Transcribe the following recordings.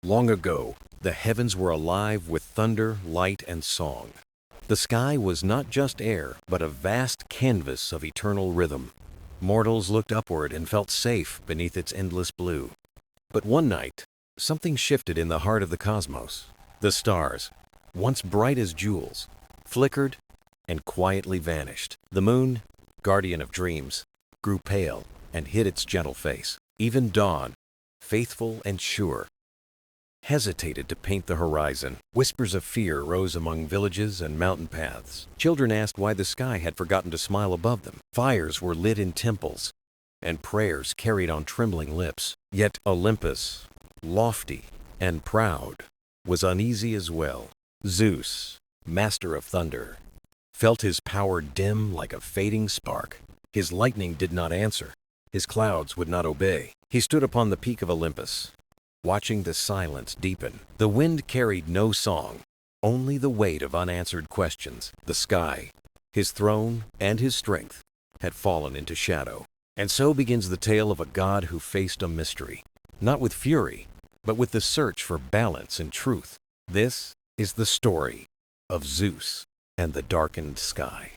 Long ago, the heavens were alive with thunder, light, and song. The sky was not just air, but a vast canvas of eternal rhythm. Mortals looked upward and felt safe beneath its endless blue. But one night, something shifted in the heart of the cosmos. The stars, once bright as jewels, flickered and quietly vanished. The moon, guardian of dreams, grew pale and hid its gentle face. Even dawn, faithful and sure, hesitated to paint the horizon. Whispers of fear rose among villages and mountain paths. Children asked why the sky had forgotten to smile above them. Fires were lit in temples, and prayers carried on trembling lips. Yet Olympus, lofty and proud, was uneasy as well. Zeus, master of thunder, felt his power dim like a fading spark. His lightning did not answer. His clouds would not obey. He stood upon the peak of Olympus, watching the silence deepen. The wind carried no song, only the weight of unanswered questions. The sky, his throne and his strength, had fallen into shadow. And so begins the tale of a god who faced a mystery, not with fury, but with the search for balance and truth. This is the story of Zeus and the darkened sky.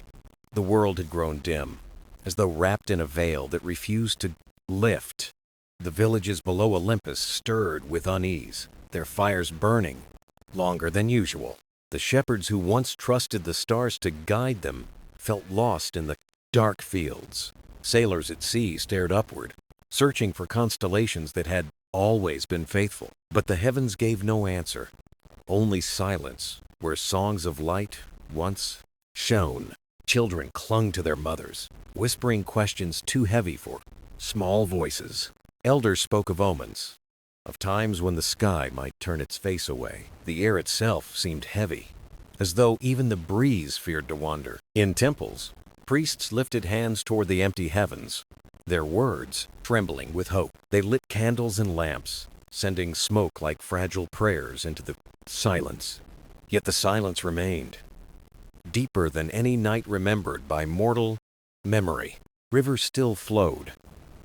The world had grown dim, as though wrapped in a veil that refused to lift. The villages below Olympus stirred with unease, their fires burning longer than usual. The shepherds who once trusted the stars to guide them felt lost in the dark fields. Sailors at sea stared upward, searching for constellations that had always been faithful. But the heavens gave no answer, only silence where songs of light once shone. Children clung to their mothers, whispering questions too heavy for small voices. Elders spoke of omens, of times when the sky might turn its face away. The air itself seemed heavy, as though even the breeze feared to wander. In temples, priests lifted hands toward the empty heavens, their words trembling with hope. They lit candles and lamps, sending smoke like fragile prayers into the silence. Yet the silence remained, deeper than any night remembered by mortal memory. Rivers still flowed,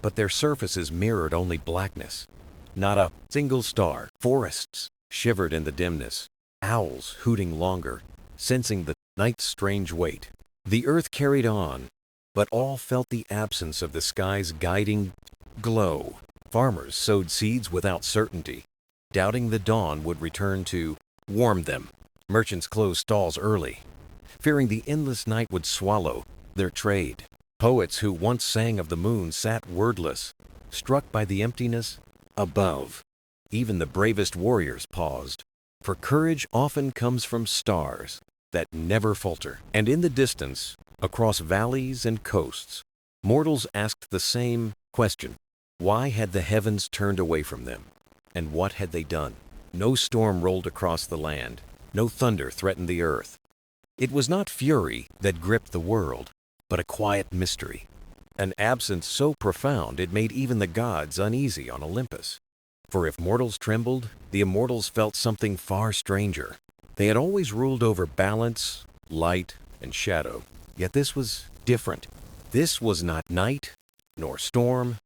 but their surfaces mirrored only blackness, not a single star. Forests shivered in the dimness, owls hooting longer, sensing the night's strange weight. The earth carried on, but all felt the absence of the sky's guiding glow. Farmers sowed seeds without certainty, doubting the dawn would return to warm them. Merchants closed stalls early, fearing the endless night would swallow their trade. Poets who once sang of the moon sat wordless, struck by the emptiness above. Even the bravest warriors paused, for courage often comes from stars that never falter. And in the distance, across valleys and coasts, mortals asked the same question. Why had the heavens turned away from them? And what had they done? No storm rolled across the land. No thunder threatened the earth. It was not fury that gripped the world, but a quiet mystery, an absence so profound it made even the gods uneasy on Olympus. For if mortals trembled, the immortals felt something far stranger. They had always ruled over balance, light, and shadow, yet this was different. This was not night, nor storm,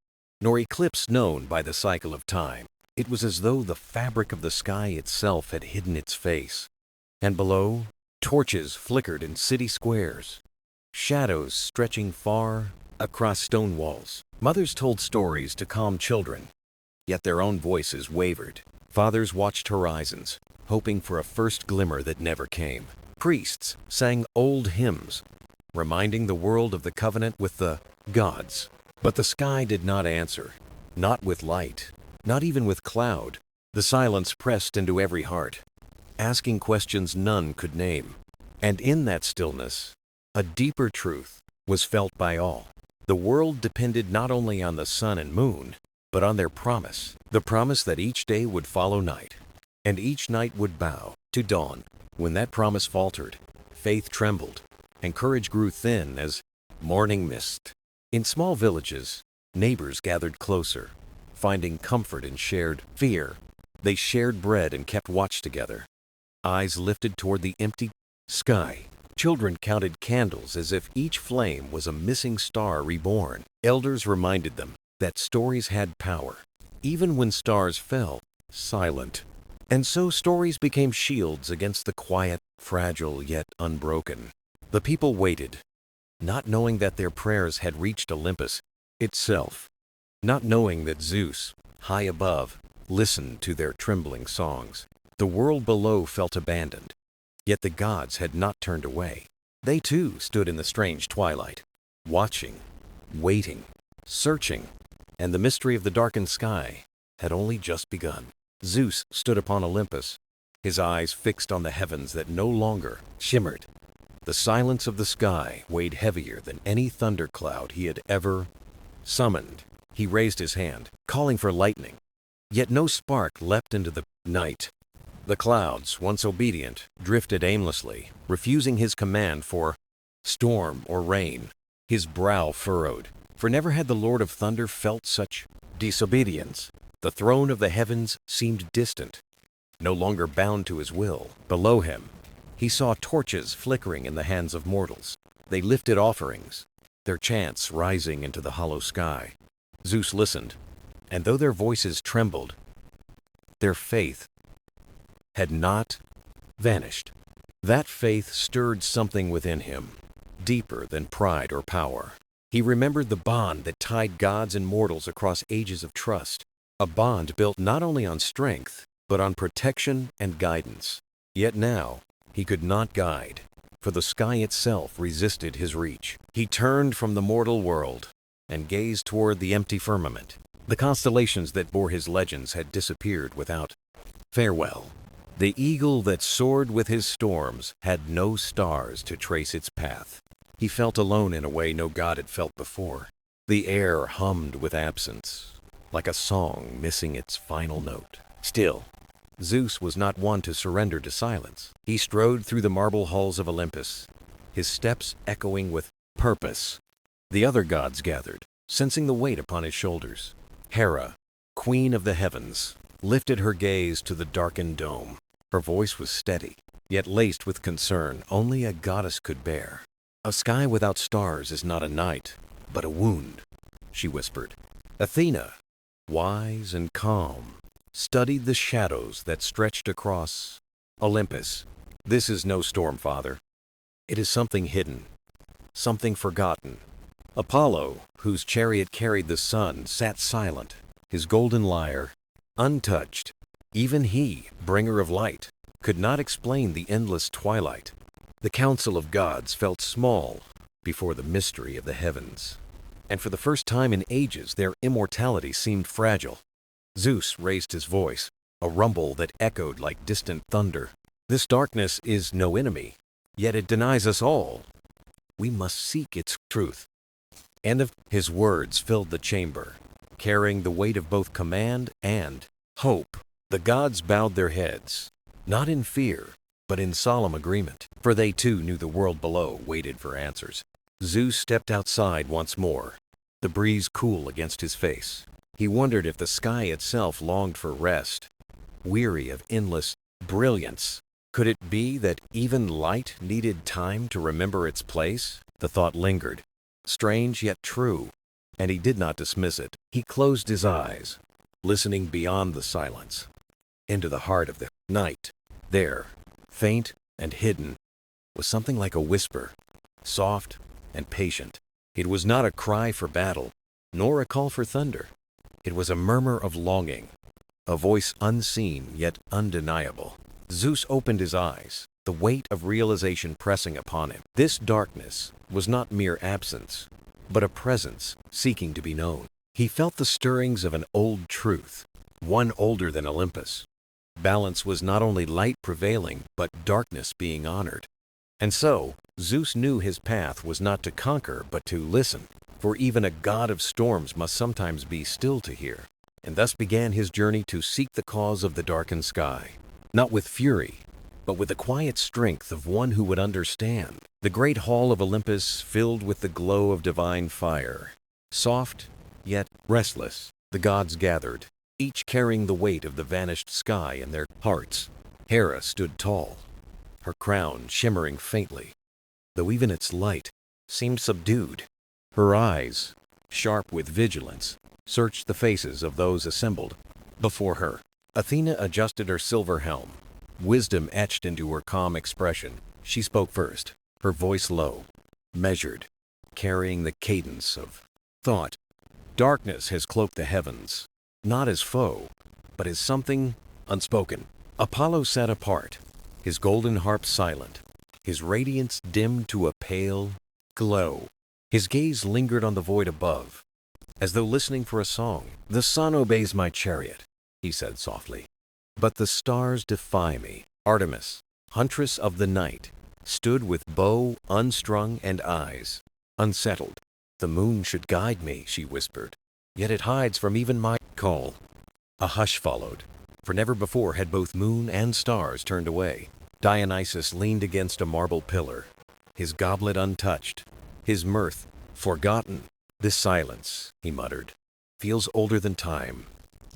nor eclipse known by the cycle of time. It was as though the fabric of the sky itself had hidden its face. And below, torches flickered in city squares, shadows stretching far across stone walls. Mothers told stories to calm children, yet their own voices wavered. Fathers watched horizons, hoping for a first glimmer that never came. Priests sang old hymns, reminding the world of the covenant with the gods. But the sky did not answer, not with light, not even with cloud. The silence pressed into every heart, asking questions none could name. And in that stillness, a deeper truth was felt by all. The world depended not only on the sun and moon, but on their promise. The promise that each day would follow night, and each night would bow to dawn. When that promise faltered, faith trembled, and courage grew thin as morning mist. In small villages, neighbors gathered closer, finding comfort in shared fear. They shared bread and kept watch together, eyes lifted toward the empty sky. Children counted candles as if each flame was a missing star reborn. Elders reminded them that stories had power, even when stars fell silent. And so stories became shields against the quiet, fragile, yet unbroken. The people waited, not knowing that their prayers had reached Olympus itself, not knowing that Zeus, high above, listened to their trembling songs. The world below felt abandoned, yet the gods had not turned away. They too stood in the strange twilight, watching, waiting, searching, and the mystery of the darkened sky had only just begun. Zeus stood upon Olympus, his eyes fixed on the heavens that no longer shimmered. The silence of the sky weighed heavier than any thundercloud he had ever summoned. He raised his hand, calling for lightning, yet no spark leapt into the night. The clouds, once obedient, drifted aimlessly, refusing his command for storm or rain. His brow furrowed, for never had the Lord of Thunder felt such disobedience. The throne of the heavens seemed distant, no longer bound to his will. Below him, he saw torches flickering in the hands of mortals. They lifted offerings, their chants rising into the hollow sky. Zeus listened, and though their voices trembled, their faith had not vanished. That faith stirred something within him, deeper than pride or power. He remembered the bond that tied gods and mortals across ages of trust, a bond built not only on strength, but on protection and guidance. Yet now, he could not guide, for the sky itself resisted his reach. He turned from the mortal world and gazed toward the empty firmament. The constellations that bore his legends had disappeared without farewell. The eagle that soared with his storms had no stars to trace its path. He felt alone in a way no god had felt before. The air hummed with absence, like a song missing its final note. Still, Zeus was not one to surrender to silence. He strode through the marble halls of Olympus, his steps echoing with purpose. The other gods gathered, sensing the weight upon his shoulders. Hera, queen of the heavens, lifted her gaze to the darkened dome. Her voice was steady, yet laced with concern only a goddess could bear. "A sky without stars is not a night, but a wound," she whispered. Athena, wise and calm, studied the shadows that stretched across Olympus. "This is no storm, Father. It is something hidden, something forgotten." Apollo, whose chariot carried the sun, sat silent, his golden lyre untouched. Even he, bringer of light, could not explain the endless twilight. The council of gods felt small before the mystery of the heavens, and for the first time in ages their immortality seemed fragile. Zeus raised his voice, a rumble that echoed like distant thunder. "This darkness is no enemy, yet it denies us all. We must seek its truth." And his words filled the chamber, carrying the weight of both command and hope. The gods bowed their heads, not in fear, but in solemn agreement, for they too knew the world below waited for answers. Zeus stepped outside once more, the breeze cool against his face. He wondered if the sky itself longed for rest, weary of endless brilliance. Could it be that even light needed time to remember its place? The thought lingered, strange yet true, and he did not dismiss it. He closed his eyes, listening beyond the silence, into the heart of the night. There, faint and hidden, was something like a whisper, soft and patient. It was not a cry for battle, nor a call for thunder. It was a murmur of longing, a voice unseen yet undeniable. Zeus opened his eyes, the weight of realization pressing upon him. This darkness was not mere absence, but a presence seeking to be known. He felt the stirrings of an old truth, one older than Olympus. Balance was not only light prevailing, but darkness being honored. And so, Zeus knew his path was not to conquer, but to listen, for even a god of storms must sometimes be still to hear. And thus began his journey to seek the cause of the darkened sky, not with fury, but with the quiet strength of one who would understand. The great hall of Olympus filled with the glow of divine fire. Soft, yet restless, the gods gathered, each carrying the weight of the vanished sky in their hearts. Hera stood tall, her crown shimmering faintly, though even its light seemed subdued. Her eyes, sharp with vigilance, searched the faces of those assembled before her. Athena adjusted her silver helm. Wisdom etched into her calm expression. She spoke first, her voice low, measured, carrying the cadence of thought. Darkness has cloaked the heavens, not as foe, but as something unspoken. Apollo sat apart, his golden harp silent, his radiance dimmed to a pale glow. His gaze lingered on the void above, as though listening for a song. "The sun obeys my chariot," he said softly, "but the stars defy me." Artemis, huntress of the night, stood with bow unstrung and eyes unsettled. "The moon should guide me," she whispered, "yet it hides from even my call." A hush followed, for never before had both moon and stars turned away. Dionysus leaned against a marble pillar, his goblet untouched, his mirth forgotten. "This silence," he muttered, "feels older than time,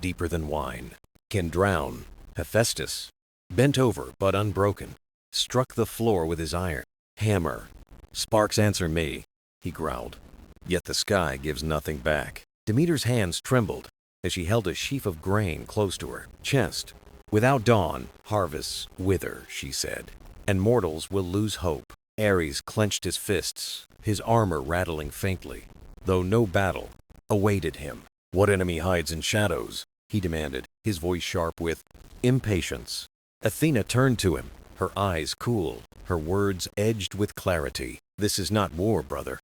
deeper than wine, can drown." Hephaestus, bent over but unbroken, struck the floor with his iron hammer. "Sparks answer me," he growled, "yet the sky gives nothing back." Demeter's hands trembled as she held a sheaf of grain close to her chest. "Without dawn, harvests wither," she said, "and mortals will lose hope." Ares clenched his fists, his armor rattling faintly, though no battle awaited him. "What enemy hides in shadows?" he demanded, his voice sharp with impatience. Athena turned to him, her eyes cool, her words edged with clarity. "This is not war, brother.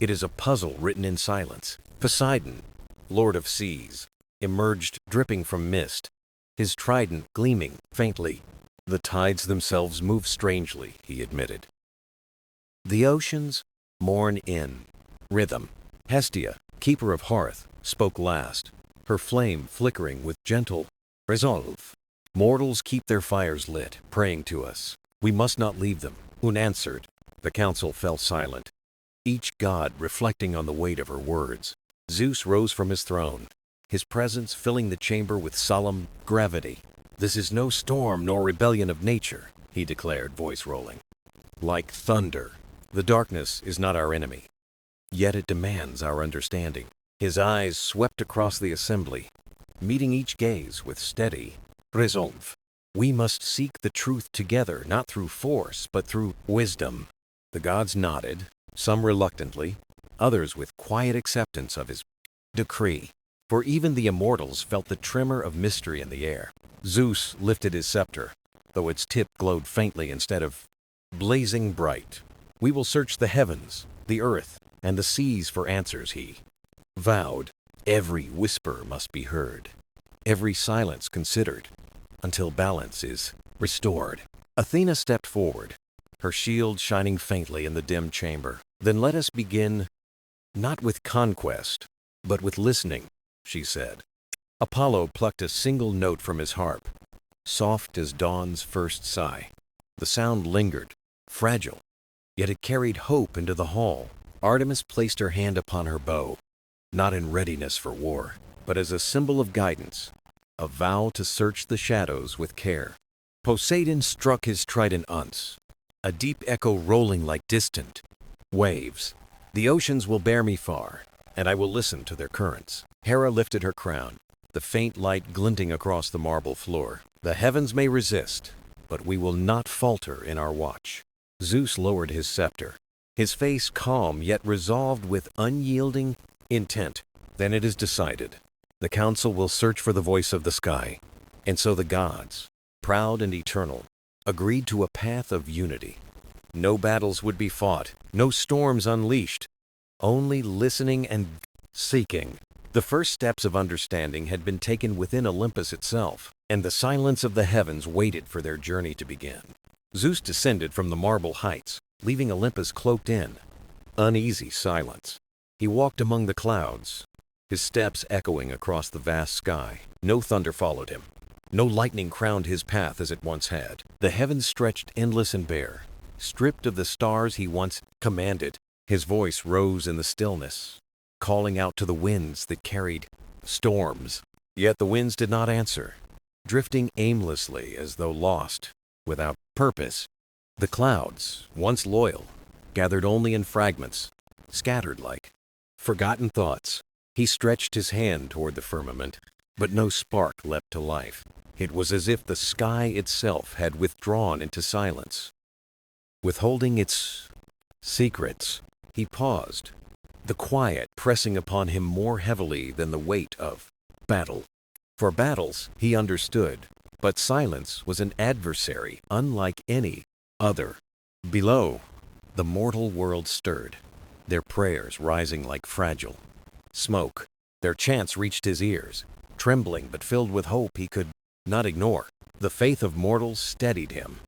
It is a puzzle written in silence." Poseidon, lord of seas, emerged dripping from mist, his trident gleaming faintly. "The tides themselves move strangely," he admitted. "The oceans mourn in rhythm." Hestia, keeper of hearth, spoke last, her flame flickering with gentle resolve. "Mortals keep their fires lit, praying to us. We must not leave them." Unanswered, the council fell silent, each god reflecting on the weight of her words. Zeus rose from his throne, his presence filling the chamber with solemn gravity. "This is no storm nor rebellion of nature," he declared, voice rolling. "Like thunder, the darkness is not our enemy, yet it demands our understanding." His eyes swept across the assembly, meeting each gaze with steady resolve. "We must seek the truth together, not through force, but through wisdom." The gods nodded, some reluctantly, others with quiet acceptance of his decree. For even the immortals felt the tremor of mystery in the air. Zeus lifted his scepter, though its tip glowed faintly instead of blazing bright. "We will search the heavens, the earth, and the seas for answers," he vowed. "Every whisper must be heard, every silence considered, until balance is restored." Athena stepped forward, her shield shining faintly in the dim chamber. "Then let us begin, not with conquest, but with listening," she said. Apollo plucked a single note from his harp, soft as dawn's first sigh. The sound lingered, fragile, yet it carried hope into the hall. Artemis placed her hand upon her bow, not in readiness for war, but as a symbol of guidance, a vow to search the shadows with care. Poseidon struck his trident once, a deep echo rolling like distant waves. "The oceans will bear me far, and I will listen to their currents." Hera lifted her crown, the faint light glinting across the marble floor. "The heavens may resist, but we will not falter in our watch." Zeus lowered his scepter, his face calm yet resolved with unyielding intent. "Then it is decided. The council will search for the voice of the sky." And so the gods, proud and eternal, agreed to a path of unity. No battles would be fought, no storms unleashed, only listening and seeking. The first steps of understanding had been taken within Olympus itself, and the silence of the heavens waited for their journey to begin. Zeus descended from the marble heights, leaving Olympus cloaked in uneasy silence. He walked among the clouds, his steps echoing across the vast sky. No thunder followed him. No lightning crowned his path as it once had. The heavens stretched endless and bare, stripped of the stars he once commanded. His voice rose in the stillness, calling out to the winds that carried storms. Yet the winds did not answer, drifting aimlessly as though lost, without purpose. The clouds, once loyal, gathered only in fragments, scattered like forgotten thoughts. He stretched his hand toward the firmament, but no spark leapt to life. It was as if the sky itself had withdrawn into silence, withholding its secrets. He paused, the quiet pressing upon him more heavily than the weight of battle. For battles, he understood, but silence was an adversary unlike any other. Below, the mortal world stirred, their prayers rising like fragile smoke. Their chants reached his ears, trembling but filled with hope he could not ignore. The faith of mortals steadied him,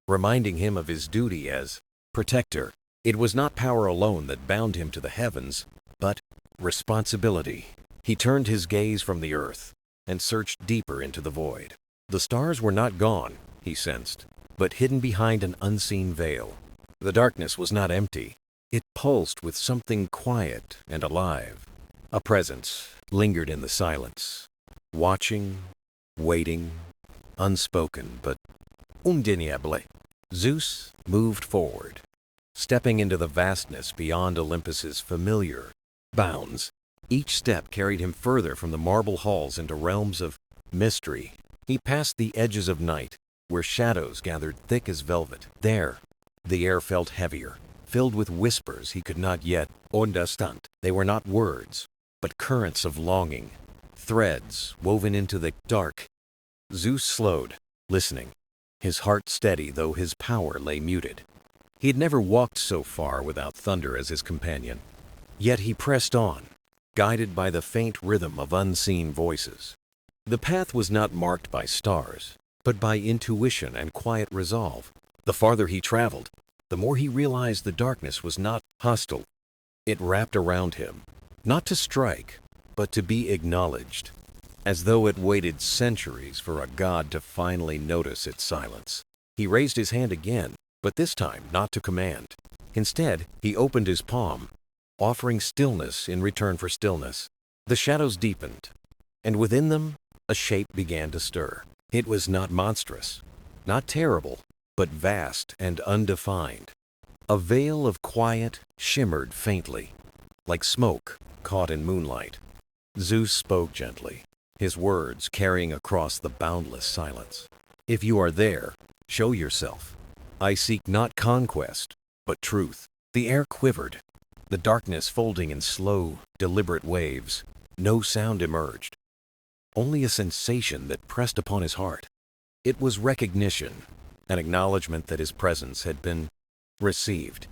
reminding him of his duty as protector. It was not power alone that bound him to the heavens, but responsibility. He turned his gaze from the earth and searched deeper into the void. The stars were not gone, he sensed, but hidden behind an unseen veil. The darkness was not empty. It pulsed with something quiet and alive. A presence lingered in the silence, watching, waiting, unspoken, but undeniable. Zeus moved forward, stepping into the vastness beyond Olympus's familiar bounds. Each step carried him further from the marble halls into realms of mystery. He passed the edges of night, where shadows gathered thick as velvet. There, the air felt heavier, filled with whispers he could not yet understand. They were not words, but currents of longing, threads woven into the dark. Zeus slowed, listening, his heart steady though his power lay muted. He had never walked so far without thunder as his companion. Yet he pressed on, guided by the faint rhythm of unseen voices. The path was not marked by stars, but by intuition and quiet resolve. The farther he traveled, the more he realized the darkness was not hostile. It wrapped around him, not to strike, but to be acknowledged, as though it waited centuries for a god to finally notice its silence. He raised his hand again, but this time not to command. Instead, he opened his palm, offering stillness in return for stillness. The shadows deepened, and within them, a shape began to stir. It was not monstrous, not terrible, but vast and undefined. A veil of quiet shimmered faintly, like smoke caught in moonlight. Zeus spoke gently, his words carrying across the boundless silence. If you are there, show yourself. I seek not conquest, but truth. The air quivered, the darkness folding in slow, deliberate waves. No sound emerged, only a sensation that pressed upon his heart. It was recognition, an acknowledgement that his presence had been received.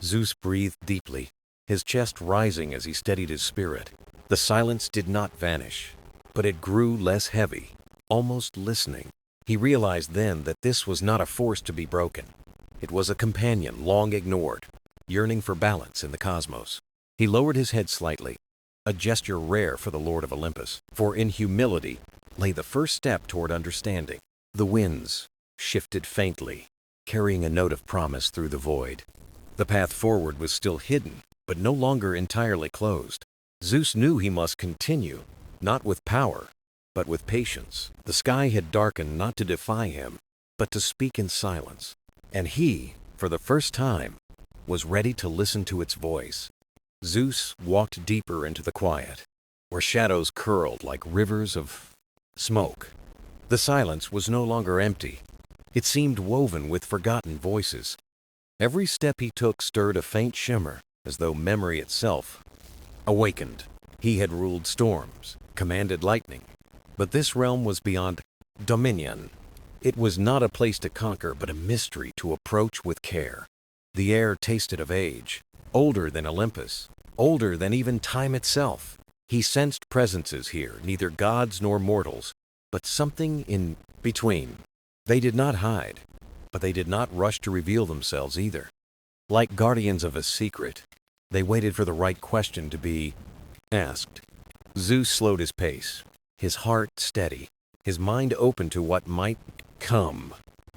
Zeus breathed deeply, his chest rising as he steadied his spirit. The silence did not vanish, but it grew less heavy, almost listening. He realized then that this was not a force to be broken. It was a companion long ignored, yearning for balance in the cosmos. He lowered his head slightly, a gesture rare for the Lord of Olympus, for in humility lay the first step toward understanding. The winds shifted faintly, carrying a note of promise through the void. The path forward was still hidden, but no longer entirely closed. Zeus knew he must continue, not with power, but with patience. The sky had darkened not to defy him, but to speak in silence. And he, for the first time, was ready to listen to its voice. Zeus walked deeper into the quiet, where shadows curled like rivers of smoke. The silence was no longer empty. It seemed woven with forgotten voices. Every step he took stirred a faint shimmer, as though memory itself awakened. He had ruled storms, commanded lightning, but this realm was beyond dominion. It was not a place to conquer, but a mystery to approach with care. The air tasted of age, older than Olympus, older than even time itself. He sensed presences here, neither gods nor mortals, but something in between. They did not hide, but they did not rush to reveal themselves either. Like guardians of a secret, they waited for the right question to be asked. Zeus slowed his pace, his heart steady, his mind open to what might come.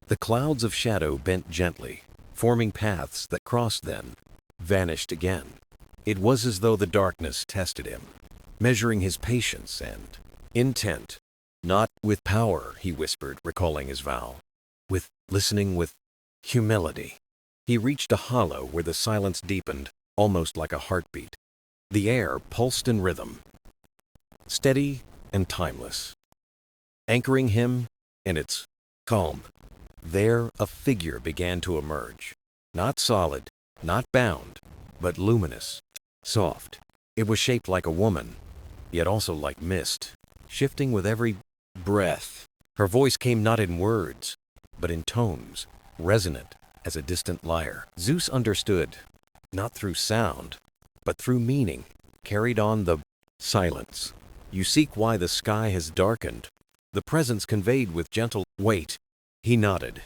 The clouds of shadow bent gently, forming paths that crossed then, vanished again. It was as though the darkness tested him, measuring his patience and intent. Not with power, he whispered, recalling his vow. With listening, with humility. He reached a hollow where the silence deepened, almost like a heartbeat. The air pulsed in rhythm, steady and timeless, anchoring him and it's calm. There, a figure began to emerge. Not solid, not bound, but luminous, soft. It was shaped like a woman, yet also like mist, shifting with every breath. Her voice came not in words, but in tones, resonant as a distant lyre. Zeus understood, not through sound, but through meaning, carried on the silence. You seek why the sky has darkened. The presence conveyed with gentle weight. He nodded,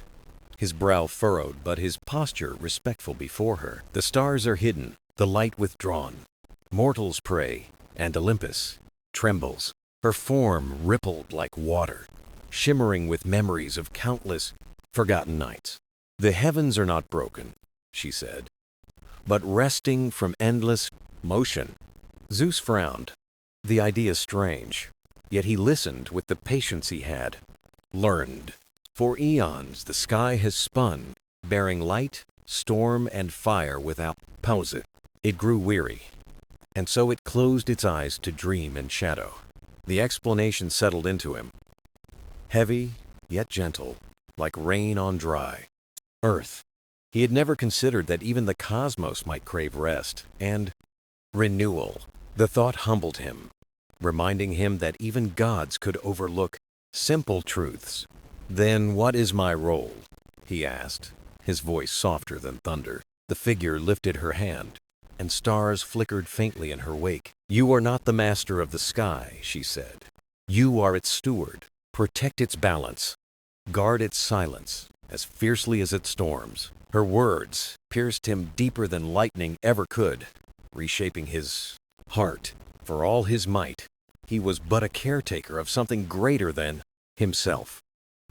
his brow furrowed, but his posture respectful before her. The stars are hidden, the light withdrawn. Mortals pray, and Olympus trembles. Her form rippled like water, shimmering with memories of countless forgotten nights. The heavens are not broken, she said, but resting from endless motion. Zeus frowned. The idea strange, yet he listened with the patience he had learned. For eons the sky has spun, bearing light, storm, and fire without pause. It grew weary, and so it closed its eyes to dream and shadow. The explanation settled into him, heavy yet gentle, like rain on dry earth. He had never considered that even the cosmos might crave rest and renewal. The thought humbled him, reminding him that even gods could overlook simple truths. "Then what is my role?" he asked, his voice softer than thunder. The figure lifted her hand, and stars flickered faintly in her wake. "You are not the master of the sky," she said. "You are its steward. Protect its balance. Guard its silence as fiercely as it storms." Her words pierced him deeper than lightning ever could, reshaping his heart. For all his might, he was but a caretaker of something greater than himself.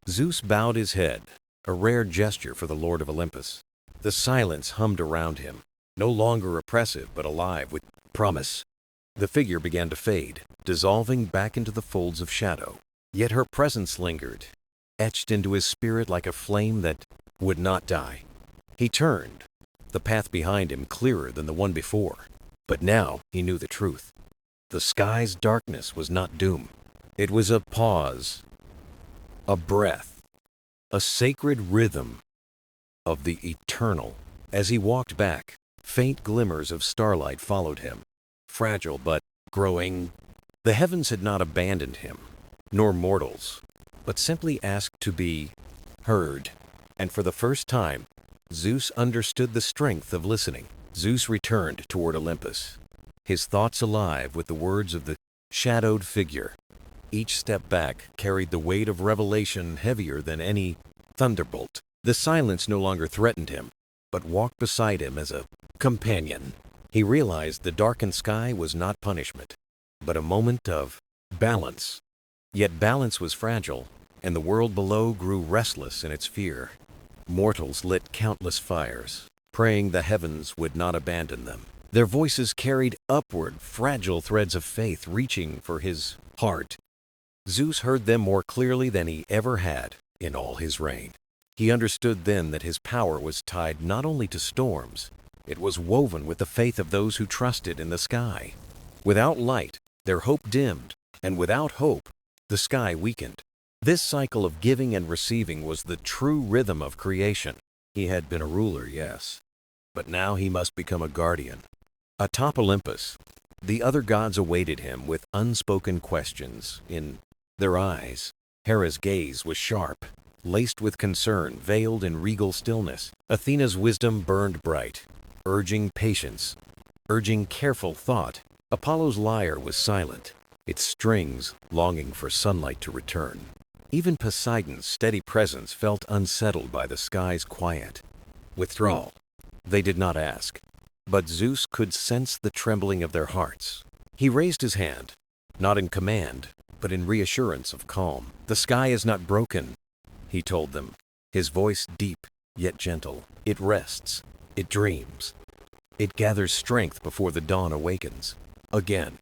Zeus bowed his head, a rare gesture for the Lord of Olympus. The silence hummed around him, no longer oppressive but alive with promise. The figure began to fade, dissolving back into the folds of shadow. Yet her presence lingered, etched into his spirit like a flame that would not die. He turned, the path behind him clearer than the one before. But now he knew the truth. The sky's darkness was not doom. It was a pause, a breath, a sacred rhythm of the eternal. As he walked back, faint glimmers of starlight followed him, fragile but growing. The heavens had not abandoned him, nor mortals, but simply asked to be heard. And for the first time, Zeus understood the strength of listening. Zeus returned toward Olympus, his thoughts alive with the words of the shadowed figure. Each step back carried the weight of revelation heavier than any thunderbolt. The silence no longer threatened him, but walked beside him as a companion. He realized the darkened sky was not punishment, but a moment of balance. Yet balance was fragile, and the world below grew restless in its fear. Mortals lit countless fires, praying the heavens would not abandon them. Their voices carried upward fragile threads of faith reaching for his heart. Zeus heard them more clearly than he ever had in all his reign. He understood then that his power was tied not only to storms, it was woven with the faith of those who trusted in the sky. Without light, their hope dimmed, and without hope, the sky weakened. This cycle of giving and receiving was the true rhythm of creation. He had been a ruler, yes, but now he must become a guardian. Atop Olympus, the other gods awaited him with unspoken questions in their eyes. Hera's gaze was sharp, laced with concern, veiled in regal stillness. Athena's wisdom burned bright, urging patience, urging careful thought. Apollo's lyre was silent, its strings longing for sunlight to return. Even Poseidon's steady presence felt unsettled by the sky's quiet withdrawal. They did not ask, but Zeus could sense the trembling of their hearts. He raised his hand, not in command, but in reassurance of calm. "The sky is not broken," he told them, his voice deep yet gentle. "It rests, it dreams, it gathers strength before the dawn awakens." Again,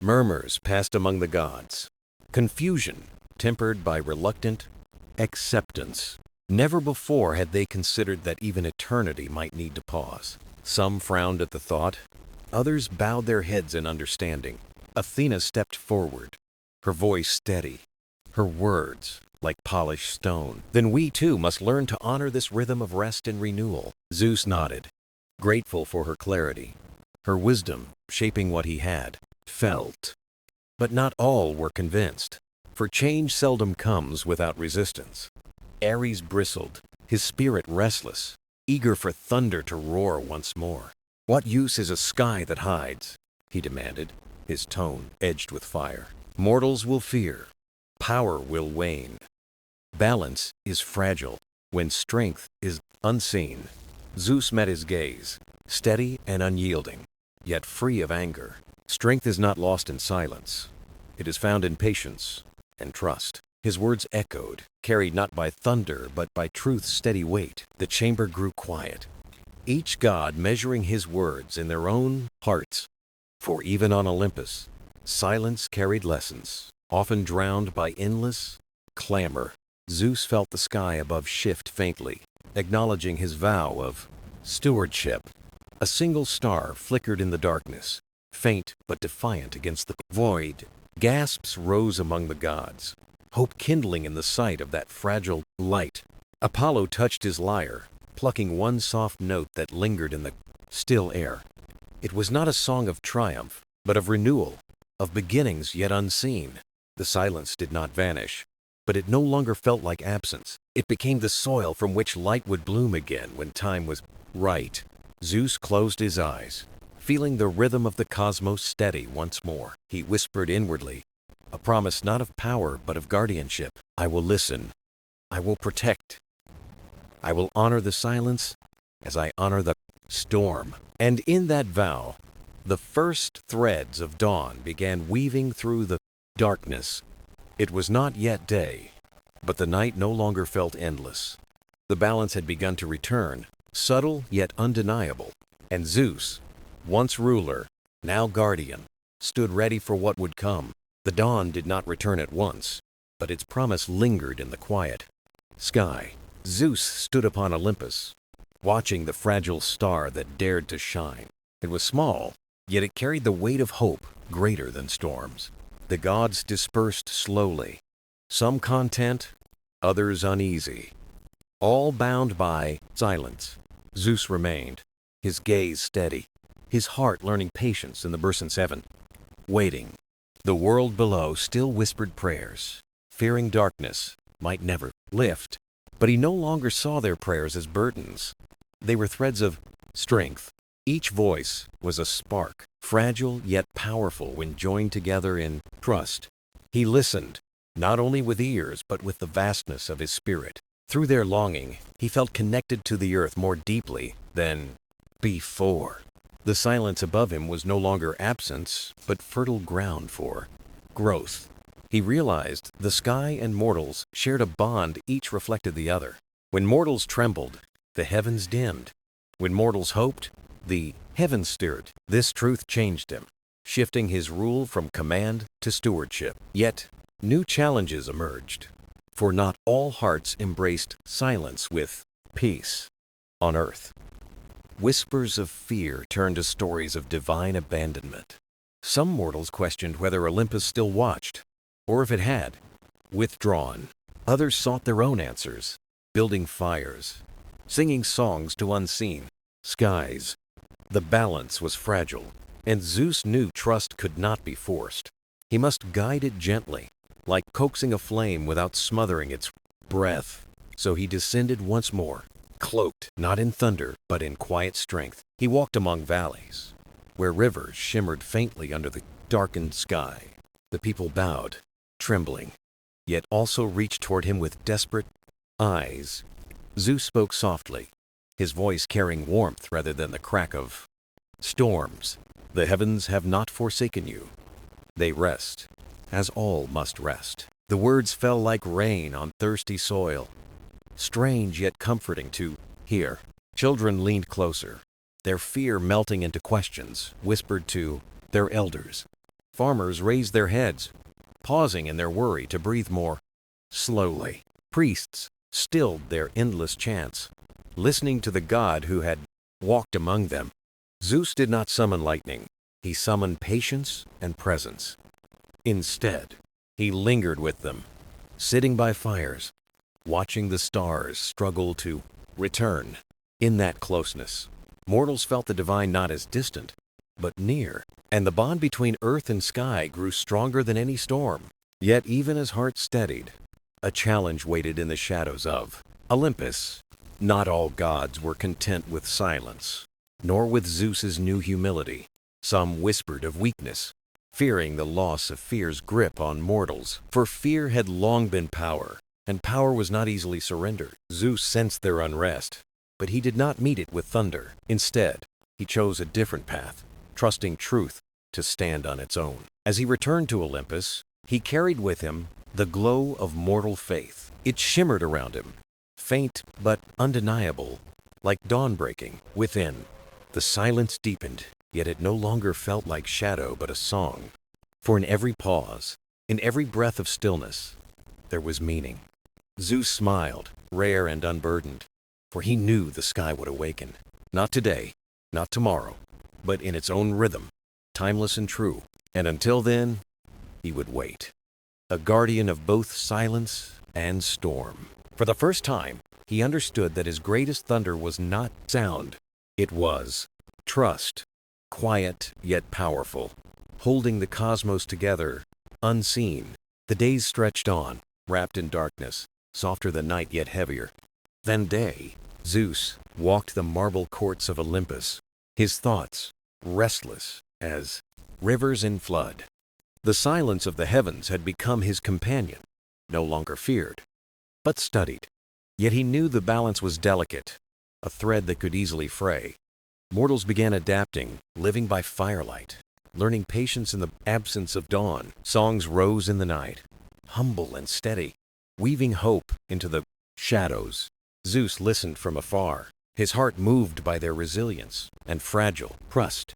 murmurs passed among the gods, confusion tempered by reluctant acceptance. Never before had they considered that even eternity might need to pause. Some frowned at the thought, others bowed their heads in understanding. Athena stepped forward, her voice steady, her words like polished stone. Then we too must learn to honor this rhythm of rest and renewal. Zeus nodded, grateful for her clarity, her wisdom shaping what he had felt. But not all were convinced, for change seldom comes without resistance. Ares bristled, his spirit restless, eager for thunder to roar once more. "What use is a sky that hides?" he demanded, his tone edged with fire. "Mortals will fear. Power will wane. Balance is fragile when strength is unseen." Zeus met his gaze, steady and unyielding, yet free of anger. Strength is not lost in silence. It is found in patience and trust. His words echoed, carried not by thunder but by truth's steady weight. The chamber grew quiet, each god measuring his words in their own hearts. For even on Olympus, silence carried lessons, often drowned by endless clamor. Zeus felt the sky above shift faintly, acknowledging his vow of stewardship. A single star flickered in the darkness, faint but defiant against the void. Gasps rose among the gods, hope kindling in the sight of that fragile light. Apollo touched his lyre, plucking one soft note that lingered in the still air. It was not a song of triumph, but of renewal, of beginnings yet unseen. The silence did not vanish, but it no longer felt like absence. It became the soil from which light would bloom again when time was right. Zeus closed his eyes, feeling the rhythm of the cosmos steady once more. He whispered inwardly, a promise not of power but of guardianship. "I will listen. I will protect. I will honor the silence as I honor the storm." And in that vow, the first threads of dawn began weaving through the darkness. It was not yet day, but the night no longer felt endless. The balance had begun to return, subtle yet undeniable. And Zeus, once ruler, now guardian, stood ready for what would come. The dawn did not return at once, but its promise lingered in the quiet sky. Zeus stood upon Olympus, watching the fragile star that dared to shine. It was small, yet it carried the weight of hope greater than storms. The gods dispersed slowly, some content, others uneasy, all bound by silence. Zeus remained, his gaze steady, his heart learning patience in the Burson's heaven, waiting. The world below still whispered prayers, fearing darkness might never lift. But he no longer saw their prayers as burdens. They were threads of strength. Each voice was a spark, fragile yet powerful when joined together in trust. He listened, not only with ears but with the vastness of his spirit. Through their longing, he felt connected to the earth more deeply than before. The silence above him was no longer absence, but fertile ground for growth. He realized the sky and mortals shared a bond, each reflected the other. When mortals trembled, the heavens dimmed. When mortals hoped, the heavens stirred. This truth changed him, shifting his rule from command to stewardship. Yet, new challenges emerged, for not all hearts embraced silence with peace. On earth, whispers of fear turned to stories of divine abandonment. Some mortals questioned whether Olympus still watched, or if it had withdrawn. Others sought their own answers, building fires, singing songs to unseen skies. The balance was fragile, and Zeus knew trust could not be forced. He must guide it gently, like coaxing a flame without smothering its breath. So he descended once more, cloaked not in thunder but in quiet strength. He walked among valleys, where rivers shimmered faintly under the darkened sky. The people bowed, trembling, yet also reached toward him with desperate eyes. Zeus spoke softly, his voice carrying warmth rather than the crack of storms. "The heavens have not forsaken you. They rest, as all must rest." The words fell like rain on thirsty soil, strange yet comforting to hear. Children leaned closer, their fear melting into questions, whispered to their elders. Farmers raised their heads, pausing in their worry to breathe more slowly. Priests stilled their endless chants, listening to the God who had walked among them. Zeus did not summon lightning. He summoned patience and presence. Instead, he lingered with them, sitting by fires, watching the stars struggle to return. In that closeness, mortals felt the divine not as distant, but near, and the bond between earth and sky grew stronger than any storm. Yet even as hearts steadied, a challenge waited in the shadows of Olympus. Not all gods were content with silence, nor with Zeus's new humility. Some whispered of weakness, fearing the loss of fear's grip on mortals. For fear had long been power, and power was not easily surrendered. Zeus sensed their unrest, but he did not meet it with thunder. Instead, he chose a different path, trusting truth to stand on its own. As he returned to Olympus, he carried with him the glow of mortal faith. It shimmered around him, faint but undeniable, like dawn breaking. Within, the silence deepened, yet it no longer felt like shadow but a song. For in every pause, in every breath of stillness, there was meaning. Zeus smiled, rare and unburdened, for he knew the sky would awaken. Not today, not tomorrow, but in its own rhythm, timeless and true. And until then, he would wait, a guardian of both silence and storm. For the first time, he understood that his greatest thunder was not sound. It was trust, quiet yet powerful, holding the cosmos together, unseen. The days stretched on, wrapped in darkness, softer than night yet heavier than day. Zeus walked the marble courts of Olympus, his thoughts restless as rivers in flood. The silence of the heavens had become his companion, no longer feared, but studied. Yet he knew the balance was delicate, a thread that could easily fray. Mortals began adapting, living by firelight, learning patience in the absence of dawn. Songs rose in the night, humble and steady, weaving hope into the shadows. Zeus listened from afar, his heart moved by their resilience and fragile trust.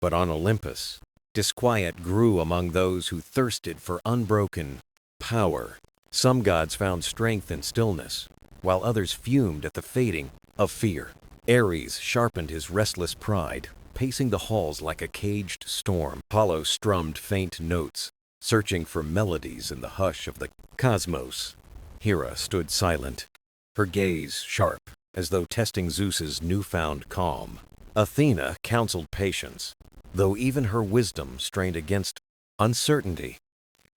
But on Olympus, disquiet grew among those who thirsted for unbroken power. Some gods found strength in stillness, while others fumed at the fading of fear. Ares sharpened his restless pride, pacing the halls like a caged storm. Apollo strummed faint notes, searching for melodies in the hush of the cosmos. Hera stood silent, her gaze sharp, as though testing Zeus's newfound calm. Athena counseled patience, though even her wisdom strained against uncertainty.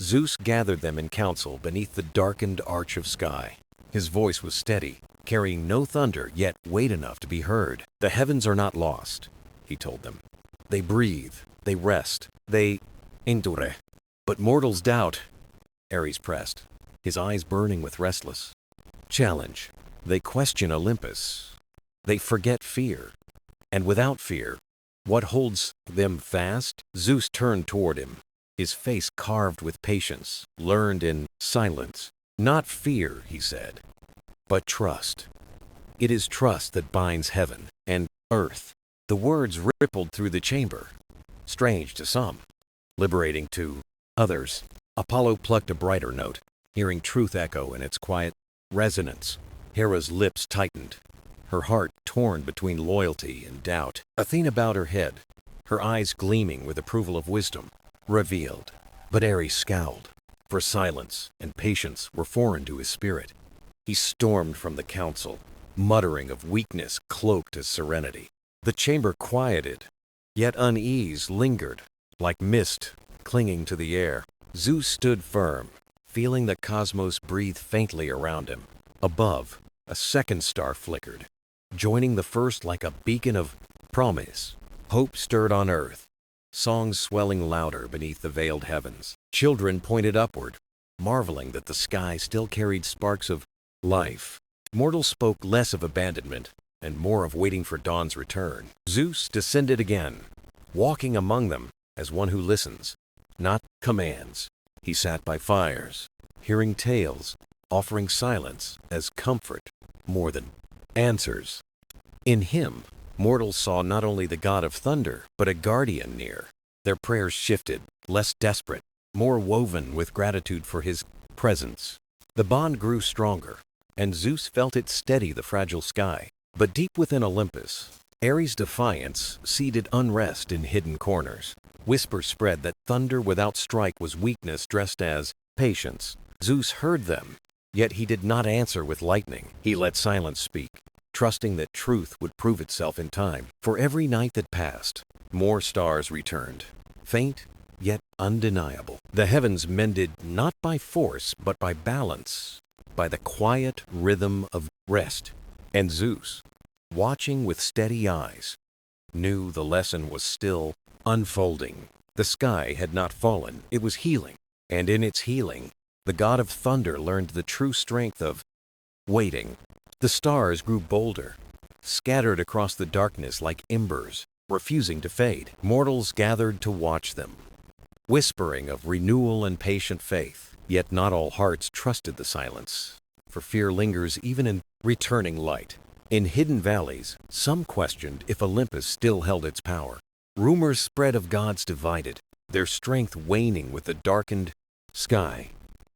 Zeus gathered them in council beneath the darkened arch of sky. His voice was steady, carrying no thunder, yet weight enough to be heard. The heavens are not lost, he told them. They breathe, they rest, they endure. But mortals doubt, Ares pressed, his eyes burning with restless challenge. They question Olympus. They forget fear. And without fear, what holds them fast? Zeus turned toward him, his face carved with patience, learned in silence. Not fear, he said, but trust. It is trust that binds heaven and earth. The words rippled through the chamber, strange to some, liberating to others. Apollo plucked a brighter note, hearing truth echo in its quiet resonance. Hera's lips tightened, her heart torn between loyalty and doubt. Athena bowed her head, her eyes gleaming with approval of wisdom, revealed. But Ares scowled, for silence and patience were foreign to his spirit. He stormed from the council, muttering of weakness cloaked as serenity. The chamber quieted, yet unease lingered, like mist clinging to the air. Zeus stood firm, feeling the cosmos breathe faintly around him. Above, a second star flickered, joining the first like a beacon of promise. Hope stirred on earth, songs swelling louder beneath the veiled heavens. Children pointed upward, marveling that the sky still carried sparks of life. Mortals spoke less of abandonment and more of waiting for dawn's return. Zeus descended again, walking among them as one who listens, not commands. He sat by fires, hearing tales, offering silence as comfort more than answers. In him, mortals saw not only the god of thunder, but a guardian near. Their prayers shifted, less desperate, more woven with gratitude for his presence. The bond grew stronger, and Zeus felt it steady the fragile sky. But deep within Olympus, Ares' defiance seeded unrest in hidden corners. Whispers spread that thunder without strike was weakness dressed as patience. Zeus heard them, yet he did not answer with lightning. He let silence speak, trusting that truth would prove itself in time. For every night that passed, more stars returned, faint yet undeniable. The heavens mended not by force, but by balance, by the quiet rhythm of rest. And Zeus, watching with steady eyes, knew the lesson was still unfolding. The sky had not fallen, it was healing. And in its healing, the god of thunder learned the true strength of waiting. The stars grew bolder, scattered across the darkness like embers, refusing to fade. Mortals gathered to watch them, whispering of renewal and patient faith. Yet not all hearts trusted the silence, for fear lingers even in returning light. In hidden valleys, some questioned if Olympus still held its power. Rumors spread of gods divided, their strength waning with the darkened sky.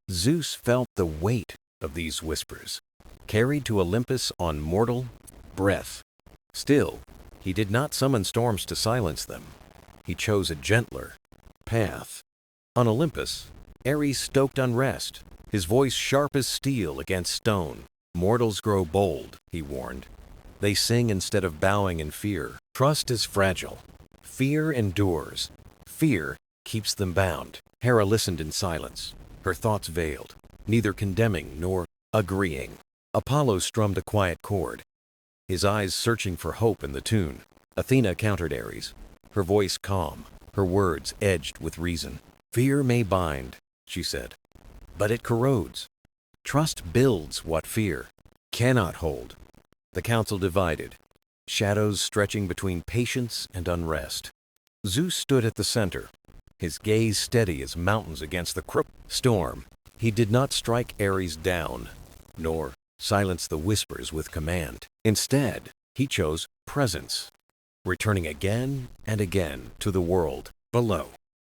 Zeus felt the weight of these whispers, carried to Olympus on mortal breath. Still, he did not summon storms to silence them. He chose a gentler path. On Olympus, Ares stoked unrest, his voice sharp as steel against stone. Mortals grow bold, he warned. They sing instead of bowing in fear. Trust is fragile. Fear endures. Fear keeps them bound. Hera listened in silence, her thoughts veiled, neither condemning nor agreeing. Apollo strummed a quiet chord, his eyes searching for hope in the tune. Athena countered Ares, her voice calm, her words edged with reason. Fear may bind, she said, but it corrodes. Trust builds what fear cannot hold. The council divided, shadows stretching between patience and unrest. Zeus stood at the center, his gaze steady as mountains against the storm. He did not strike Ares down, nor silence the whispers with command. Instead, he chose presence, returning again and again to the world below.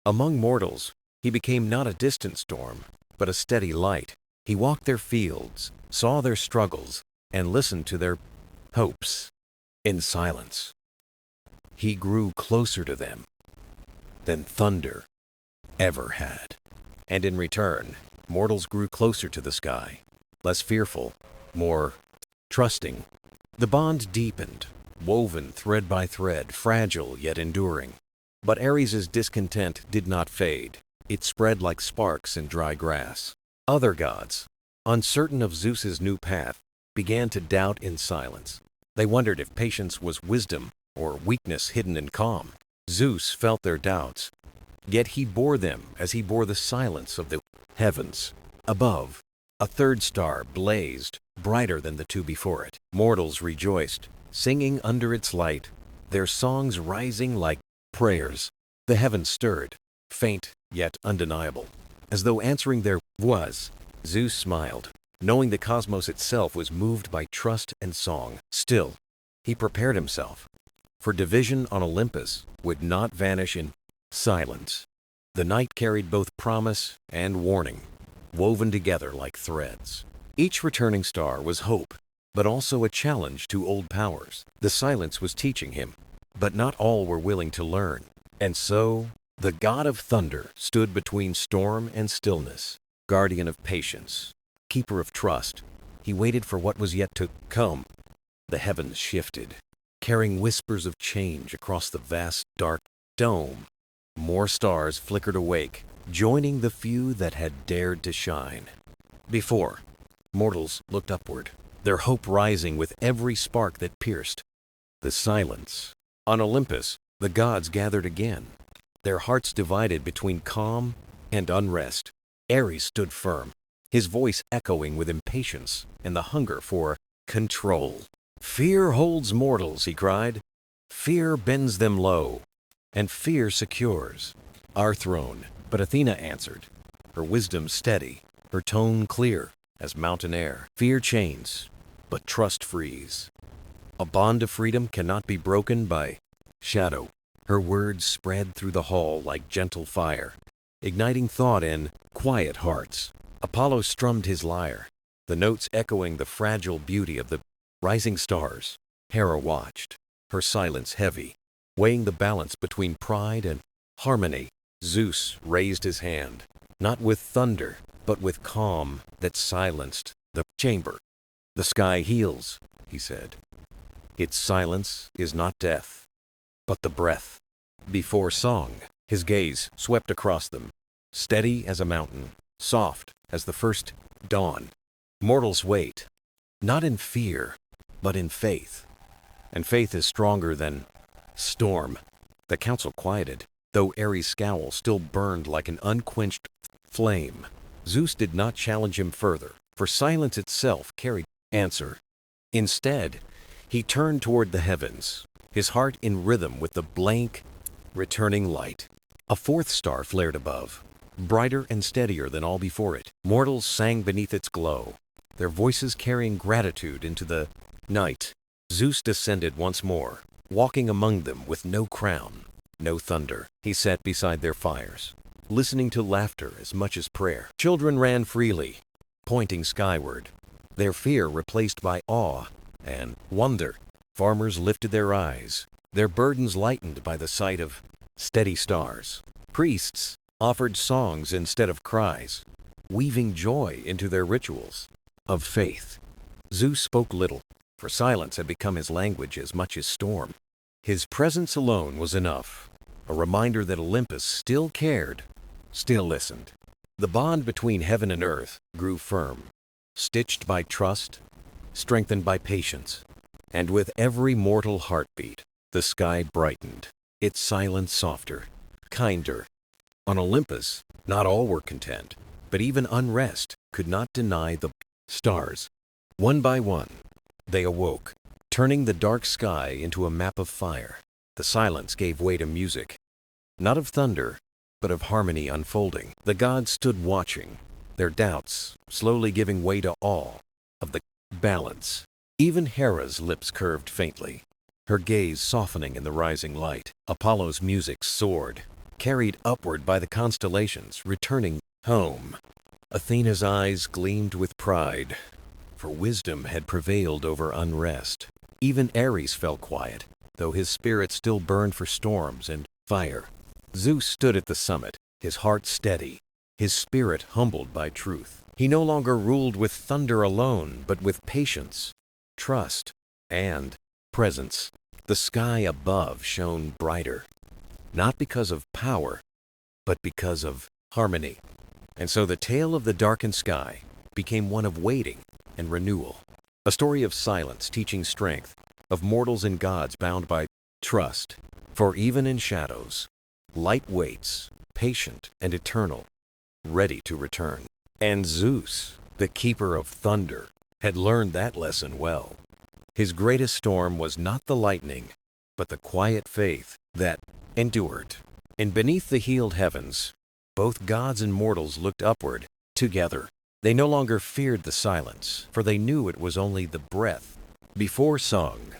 Among mortals, he became not a distant storm, but a steady light. He walked their fields, saw their struggles, and listened to their hopes in silence. He grew closer to them than thunder ever had. And in return, mortals grew closer to the sky, less fearful, more trusting. The bond deepened, woven thread by thread, fragile yet enduring. But Ares's discontent did not fade. It spread like sparks in dry grass. Other gods, uncertain of Zeus's new path, began to doubt in silence. They wondered if patience was wisdom or weakness hidden in calm. Zeus felt their doubts, yet he bore them as he bore the silence of the heavens. Above, a third star blazed, brighter than the two before it. Mortals rejoiced, singing under its light, their songs rising like prayers. The heavens stirred, faint yet undeniable, as though answering their was. Zeus smiled, knowing the cosmos itself was moved by trust and song. Still, he prepared himself, for division on Olympus would not vanish in silence. The night carried both promise and warning, woven together like threads. Each returning star was hope, but also a challenge to old powers. The silence was teaching him, but not all were willing to learn. And so, the god of thunder stood between storm and stillness, guardian of patience, keeper of trust. He waited for what was yet to come. The heavens shifted, carrying whispers of change across the vast dark dome. More stars flickered awake, joining the few that had dared to shine. Before, mortals looked upward, their hope rising with every spark that pierced the silence. On Olympus, the gods gathered again, their hearts divided between calm and unrest. Ares stood firm, his voice echoing with impatience and the hunger for control. "Fear holds mortals," he cried. "Fear bends them low, and fear secures our throne." But Athena answered, her wisdom steady, her tone clear as mountain air. "Fear chains, but trust frees. A bond of freedom cannot be broken by shadow." Her words spread through the hall like gentle fire, igniting thought in quiet hearts. Apollo strummed his lyre, the notes echoing the fragile beauty of the rising stars. Hera watched, her silence heavy, weighing the balance between pride and harmony. Zeus raised his hand, not with thunder, but with calm that silenced the chamber. "The sky heals," he said. "Its silence is not death, but the breath." Before song, his gaze swept across them, steady as a mountain, soft as the first dawn. Mortals wait, not in fear, but in faith. And faith is stronger than storm. The council quieted, though Ares' scowl still burned like an unquenched flame. Zeus did not challenge him further, for silence itself carried answer. Instead, he turned toward the heavens, his heart in rhythm with the blank, returning light. A fourth star flared above, brighter and steadier than all before it. Mortals sang beneath its glow, their voices carrying gratitude into the night. Zeus descended once more, walking among them with no crown, no thunder. He sat beside their fires, listening to laughter as much as prayer. Children ran freely, pointing skyward, their fear replaced by awe and wonder. Farmers lifted their eyes, their burdens lightened by the sight of steady stars. Priests offered songs instead of cries, weaving joy into their rituals of faith. Zeus spoke little, for silence had become his language as much as storm. His presence alone was enough, a reminder that Olympus still cared, still listened. The bond between heaven and earth grew firm, stitched by trust, strengthened by patience, and with every mortal heartbeat, the sky brightened, its silence softer, kinder. On Olympus, not all were content, but even unrest could not deny the stars. One by one, they awoke, turning the dark sky into a map of fire. The silence gave way to music, not of thunder, but of harmony unfolding. The gods stood watching, their doubts slowly giving way to awe of the balance. Even Hera's lips curved faintly, her gaze softening in the rising light. Apollo's music soared, carried upward by the constellations, returning home. Athena's eyes gleamed with pride, for wisdom had prevailed over unrest. Even Ares fell quiet, though his spirit still burned for storms and fire. Zeus stood at the summit, his heart steady, his spirit humbled by truth. He no longer ruled with thunder alone, but with patience, trust, and presence. The sky above shone brighter, not because of power, but because of harmony. And so the tale of the darkened sky became one of waiting and renewal, a story of silence teaching strength, of mortals and gods bound by trust. For even in shadows, light waits, patient and eternal, ready to return. And Zeus, the keeper of thunder, had learned that lesson well. His greatest storm was not the lightning, but the quiet faith that endured. And beneath the healed heavens, both gods and mortals looked upward, together. They no longer feared the silence, for they knew it was only the breath. Before song,